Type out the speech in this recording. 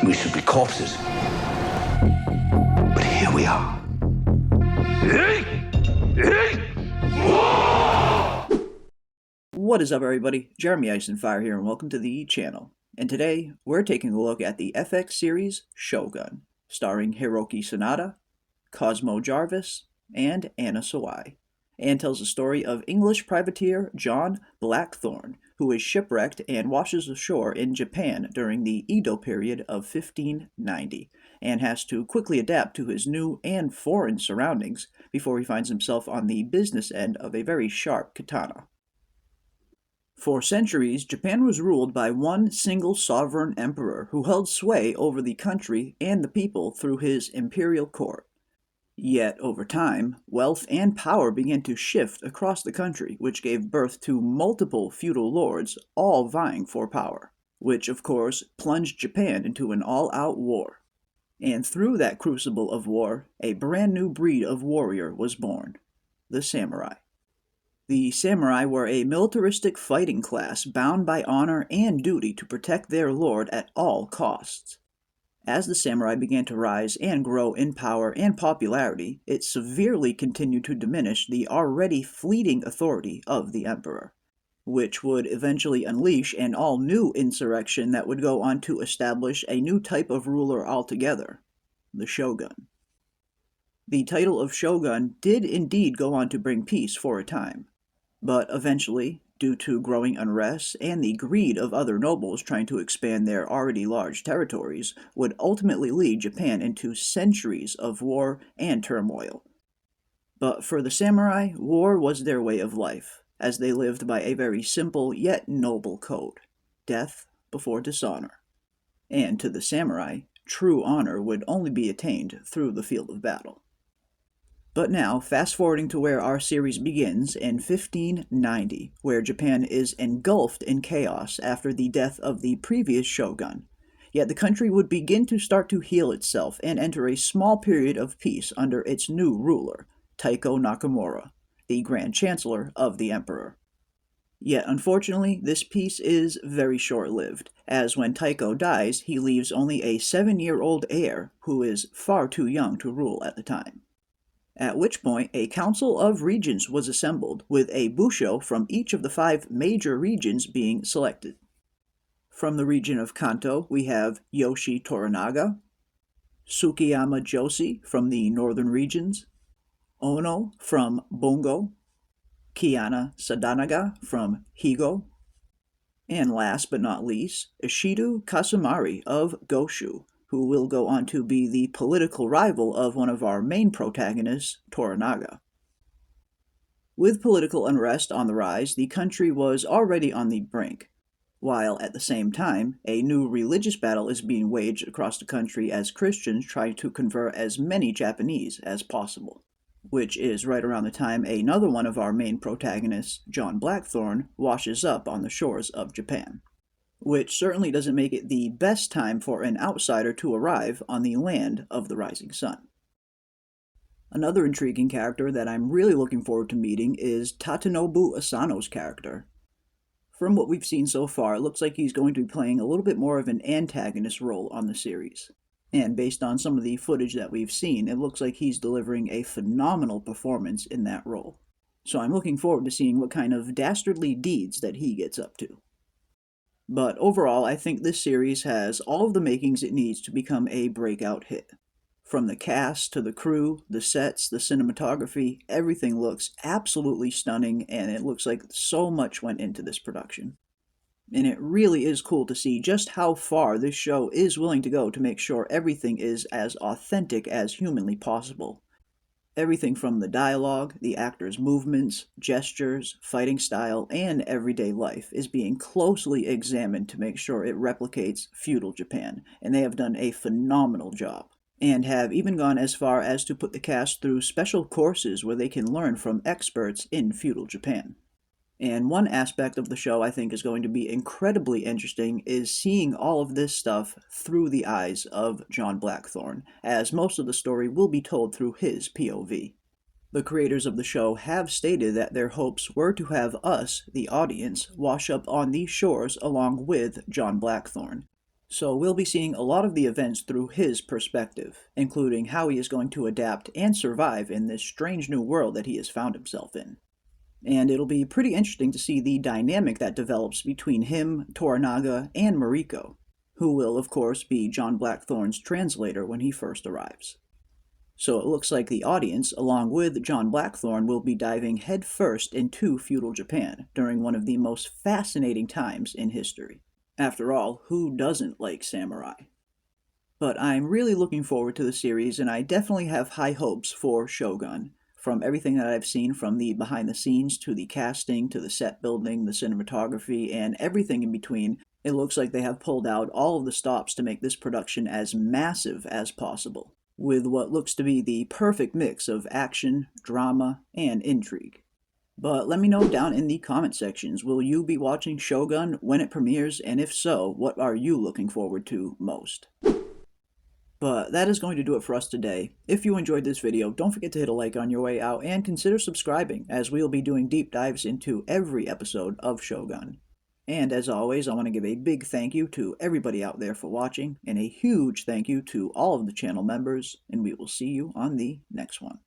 we should be corpses. But here we are. What is up, everybody? Jeremy Eisenfire here, and welcome to the channel. And today, we're taking a look at the FX series Shōgun, starring Hiroki Sanada, Cosmo Jarvis, and Anna Sawai, and tells the story of English privateer John Blackthorne, who is shipwrecked and washes ashore in Japan during the Edo period of 1590, and has to quickly adapt to his new and foreign surroundings before he finds himself on the business end of a very sharp katana. For centuries, Japan was ruled by one single sovereign emperor who held sway over the country and the people through his imperial court. Yet, over time, wealth and power began to shift across the country, which gave birth to multiple feudal lords, all vying for power, which, of course, plunged Japan into an all-out war. And through that crucible of war, a brand new breed of warrior was born, the samurai. The samurai were a militaristic fighting class bound by honor and duty to protect their lord at all costs. As the samurai began to rise and grow in power and popularity, it severely continued to diminish the already fleeting authority of the emperor, which would eventually unleash an all-new insurrection that would go on to establish a new type of ruler altogether, the shogun. The title of shogun did indeed go on to bring peace for a time, but eventually, due to growing unrest and the greed of other nobles trying to expand their already large territories, would ultimately lead Japan into centuries of war and turmoil. But for the samurai, war was their way of life, as they lived by a very simple yet noble code: death before dishonor. And to the samurai, true honor would only be attained through the field of battle. But now, fast-forwarding to where our series begins in 1590, where Japan is engulfed in chaos after the death of the previous shogun. Yet the country would begin to start to heal itself and enter a small period of peace under its new ruler, Taiko Nakamura, the Grand Chancellor of the Emperor. Yet unfortunately, this peace is very short-lived, as when Taiko dies, he leaves only a 7-year-old heir who is far too young to rule at the time. At which point, a council of regents was assembled, with a busho from each of the 5 major regions being selected. From the region of Kanto, we have Yoshii Toranaga, Tsukiyama Joshi from the northern regions, Ono from Bungo, Kiana Sadanaga from Higo, and last but not least, Ishido Kasumari of Goshu, who will go on to be the political rival of one of our main protagonists, Toranaga. With political unrest on the rise, the country was already on the brink, while at the same time, a new religious battle is being waged across the country as Christians try to convert as many Japanese as possible, which is right around the time another one of our main protagonists, John Blackthorne, washes up on the shores of Japan, which certainly doesn't make it the best time for an outsider to arrive on the land of the rising sun. Another intriguing character that I'm really looking forward to meeting is Tatenobu Asano's character. From what we've seen so far, it looks like he's going to be playing a little bit more of an antagonist role on the series. And based on some of the footage that we've seen, it looks like he's delivering a phenomenal performance in that role. So I'm looking forward to seeing what kind of dastardly deeds that he gets up to. But overall, I think this series has all of the makings it needs to become a breakout hit. From the cast to the crew, the sets, the cinematography, everything looks absolutely stunning, and it looks like so much went into this production. And it really is cool to see just how far this show is willing to go to make sure everything is as authentic as humanly possible. Everything from the dialogue, the actors' movements, gestures, fighting style, and everyday life is being closely examined to make sure it replicates feudal Japan, and they have done a phenomenal job, and have even gone as far as to put the cast through special courses where they can learn from experts in feudal Japan. And one aspect of the show I think is going to be incredibly interesting is seeing all of this stuff through the eyes of John Blackthorne, as most of the story will be told through his POV. The creators of the show have stated that their hopes were to have us, the audience, wash up on these shores along with John Blackthorne, So we'll be seeing a lot of the events through his perspective, including how he is going to adapt and survive in this strange new world that he has found himself in. And it'll be pretty interesting to see the dynamic that develops between him, Toranaga, and Mariko, who will, of course, be John Blackthorne's translator when he first arrives. So it looks like the audience, along with John Blackthorne, will be diving headfirst into feudal Japan during one of the most fascinating times in history. After all, who doesn't like samurai? But I'm really looking forward to the series, and I definitely have high hopes for Shogun. From everything that I've seen, from the behind the scenes to the casting to the set building, the cinematography, and everything in between, it looks like they have pulled out all of the stops to make this production as massive as possible, with what looks to be the perfect mix of action, drama, and intrigue. But let me know down in the comment sections, will you be watching Shogun when it premieres, and if so, what are you looking forward to most? But that is going to do it for us today. If you enjoyed this video, don't forget to hit a like on your way out and consider subscribing, as we'll be doing deep dives into every episode of Shogun. And as always, I want to give a big thank you to everybody out there for watching, and a huge thank you to all of the channel members, and we will see you on the next one.